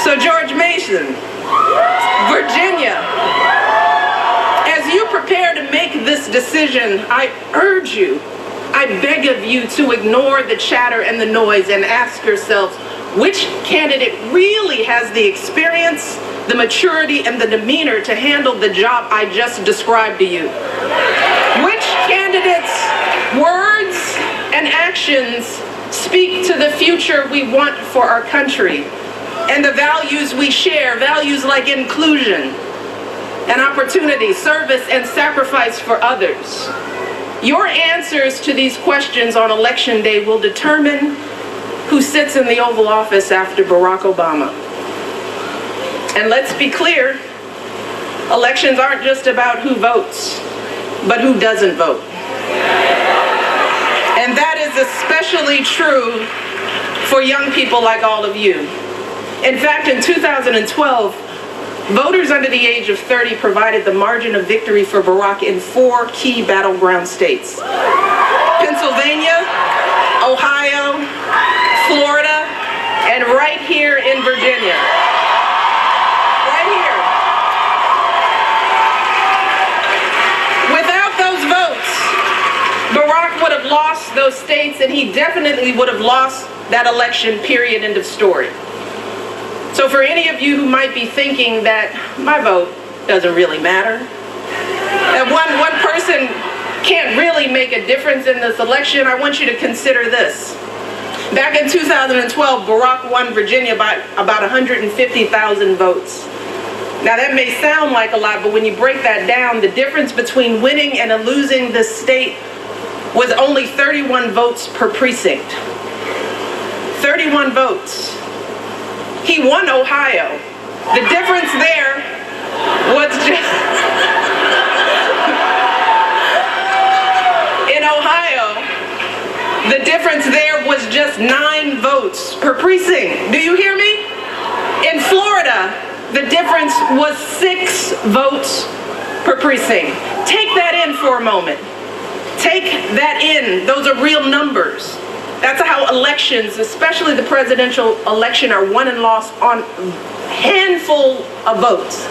So George Mason, Virginia, as you prepare to make this decision, I urge you, I beg of you to ignore the chatter and the noise and ask yourselves, which candidate really has the experience, the maturity, and the demeanor to handle the job I just described to you? Which candidate's words and actions speak to the future we want for our country and the values we share, values like inclusion and opportunity, service, and sacrifice for others? Your answers to these questions on Election Day will determine who sits in the Oval Office after Barack Obama. And let's be clear, elections aren't just about who votes, but who doesn't vote. And that is especially true for young people like all of you. In fact, in 2012, voters under the age of 30 provided the margin of victory for Barack in 4 key battleground states: Pennsylvania, Ohio, Florida, and right here in Virginia. Right here. Without those votes, Barack would have lost those states, and he definitely would have lost that election, period, end of story. So for any of you who might be thinking that my vote doesn't really matter, that one person can't really make a difference in this election, I want you to consider this. Back in 2012, Barack won Virginia by about 150,000 votes. Now that may sound like a lot, but when you break that down, the difference between winning and losing this state was only 31 votes per precinct. 31 votes. He won Ohio. The difference there was just... In Ohio, the difference there was just 9 votes per precinct. Do you hear me? In Florida, the difference was 6 votes per precinct. Take that in for a moment. Take that in. Those are real numbers. That's how elections, especially the presidential election, are won and lost on a handful of votes.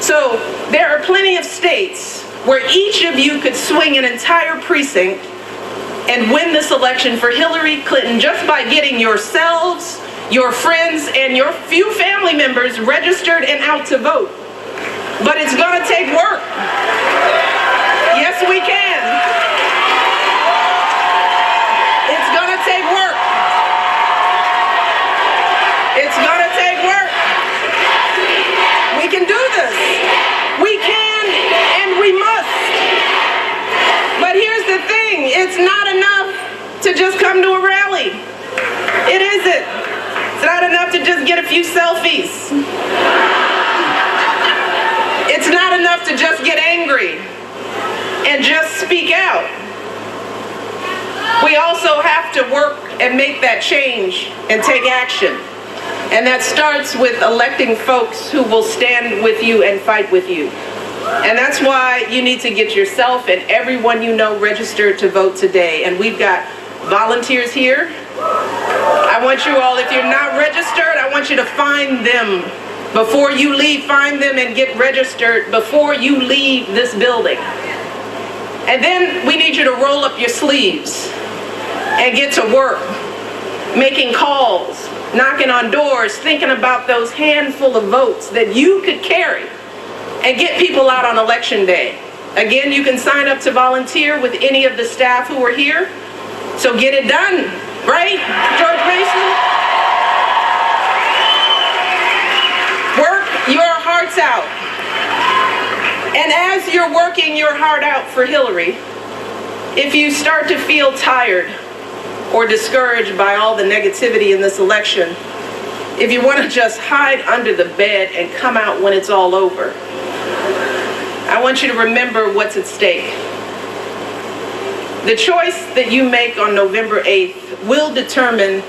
So there are plenty of states where each of you could swing an entire precinct and win this election for Hillary Clinton just by getting yourselves, your friends, and your few family members registered and out to vote. But it's gonna take work. Yes, we can. It's gonna take work. It's gonna take work. We can do this. We can and we must. But here's the thing, it's not enough to just come to a rally. It isn't. It's not enough to just get a few selfies. It's not enough to just get angry and just speak out. We also have to work and make that change and take action. And that starts with electing folks who will stand with you and fight with you. And that's why you need to get yourself and everyone you know registered to vote today. And we've got volunteers here. I want you all, if you're not registered, I want you to find them. Before you leave, find them and get registered before you leave this building. And then we need you to roll up your sleeves and get to work, making calls, knocking on doors, thinking about those handful of votes that you could carry and get people out on Election Day. Again, you can sign up to volunteer with any of the staff who are here. So get it done, right, George Mason? Work your hearts out. And as you're working your heart out for Hillary, if you start to feel tired or discouraged by all the negativity in this election, if you want to just hide under the bed and come out when it's all over, I want you to remember what's at stake. The choice that you make on November 8th will determine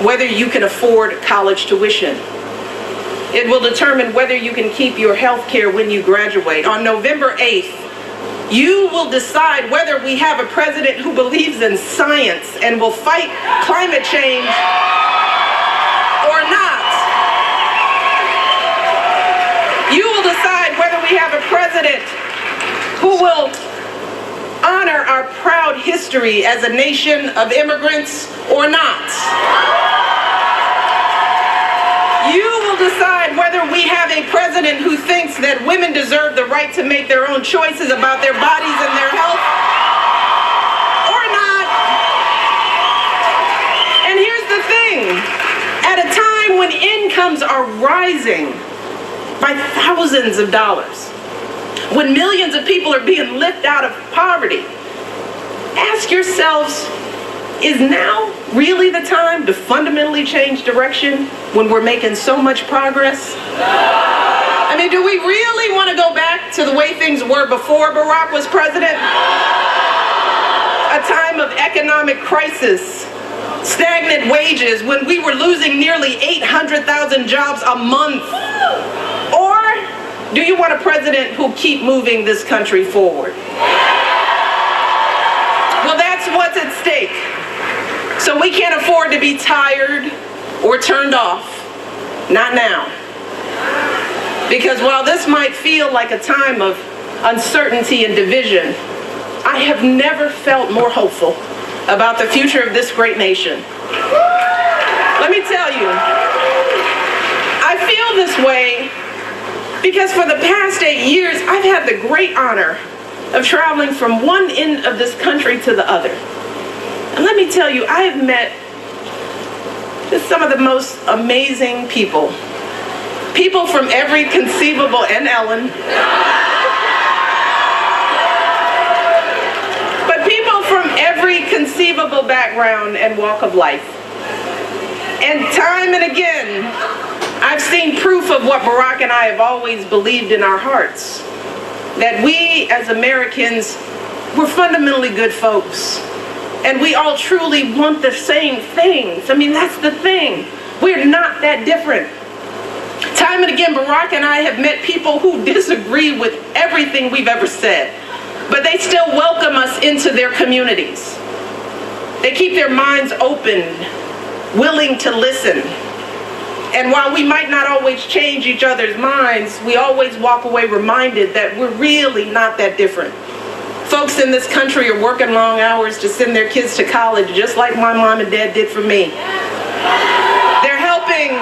whether you can afford college tuition. It will determine whether you can keep your health care when you graduate. On November 8th, you will decide whether we have a president who believes in science and will fight climate change or not. we have a president who will honor our proud history as a nation of immigrants or not. You will decide whether we have a president who thinks that women deserve the right to make their own choices about their bodies and their health or not. And here's the thing. At a time when incomes are rising by thousands of dollars, when millions of people are being lifted out of poverty, ask yourselves, is now really the time to fundamentally change direction when we're making so much progress? I mean, do we really want to go back to the way things were before Barack was president? A time of economic crisis, stagnant wages, when we were losing nearly 800,000 jobs a month? Or do you want a president who'll keep moving this country forward? Well, that's what's at stake. So we can't afford to be tired or turned off. Not now. Because while this might feel like a time of uncertainty and division, I have never felt more hopeful about the future of this great nation. Let me tell you, I feel this way because for the past 8 years, I've had the great honor of traveling from one end of this country to the other. And let me tell you, I have met just some of the most amazing people. People from every conceivable, and Ellen. But people from every conceivable background and walk of life. And time and again, I've seen proof of what Barack and I have always believed in our hearts. That we as Americans, we're fundamentally good folks. And we all truly want the same things. I mean, that's the thing. We're not that different. Time and again, Barack and I have met people who disagree with everything we've ever said, but they still welcome us into their communities. They keep their minds open, willing to listen. And while we might not always change each other's minds, we always walk away reminded that we're really not that different. Folks in this country are working long hours to send their kids to college, just like my mom and dad did for me. They're helping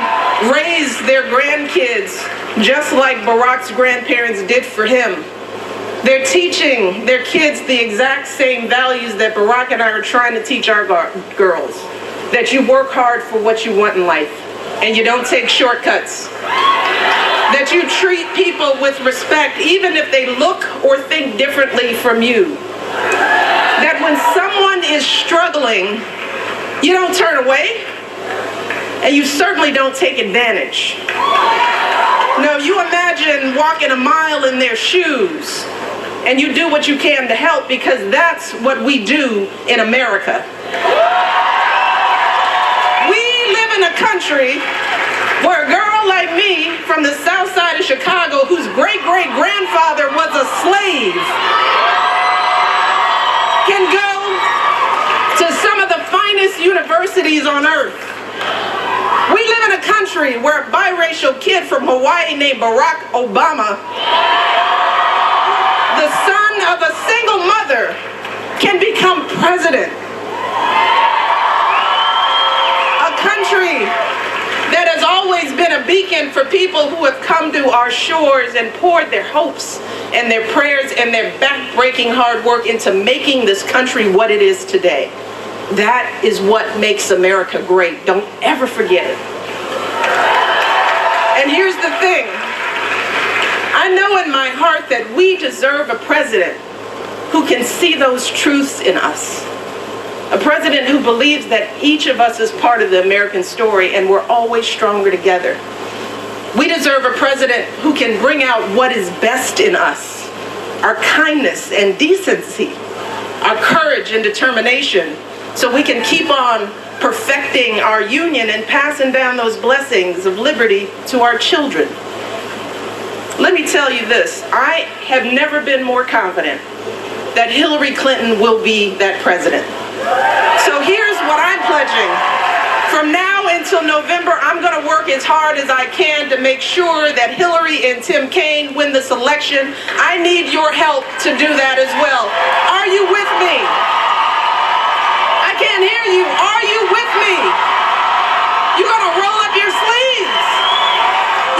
raise their grandkids, just like Barack's grandparents did for him. They're teaching their kids the exact same values that Barack and I are trying to teach our girls. That you work hard for what you want in life, and you don't take shortcuts. That you treat people with respect, even if they look or think differently from you. That when someone is struggling, you don't turn away, and you certainly don't take advantage. No, you imagine walking a mile in their shoes, and you do what you can to help, because that's what we do in America. We live in a country where a girl like me from the south side of Chicago, whose great-great-grandfather was a slave, can go to some of the finest universities on earth. We live in a country where a biracial kid from Hawaii named Barack Obama, the son of a single mother, can become president. A country that has always been a beacon for people who have come to our shores and poured their hopes and their prayers and their back-breaking hard work into making this country what it is today. That is what makes America great. Don't ever forget it. And here's the thing. I know in my heart that we deserve a president who can see those truths in us. A president who believes that each of us is part of the American story and we're always stronger together. We deserve a president who can bring out what is best in us. Our kindness and decency, our courage and determination, so we can keep on perfecting our union and passing down those blessings of liberty to our children. Let me tell you this, I have never been more confident that Hillary Clinton will be that president. So here's what I'm pledging for From now until November, I'm going to work as hard as I can to make sure that Hillary and Tim Kaine win this election. I need your help to do that as well. Are you with me? I can't hear you. Are you with me? You got to roll up your sleeves.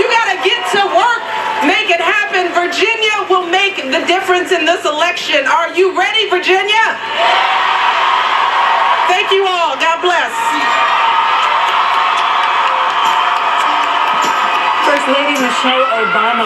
You got to get to work. Make it happen. Virginia will make the difference in this election. Are you ready, Virginia? Thank you all. God bless. First Lady Michelle Obama.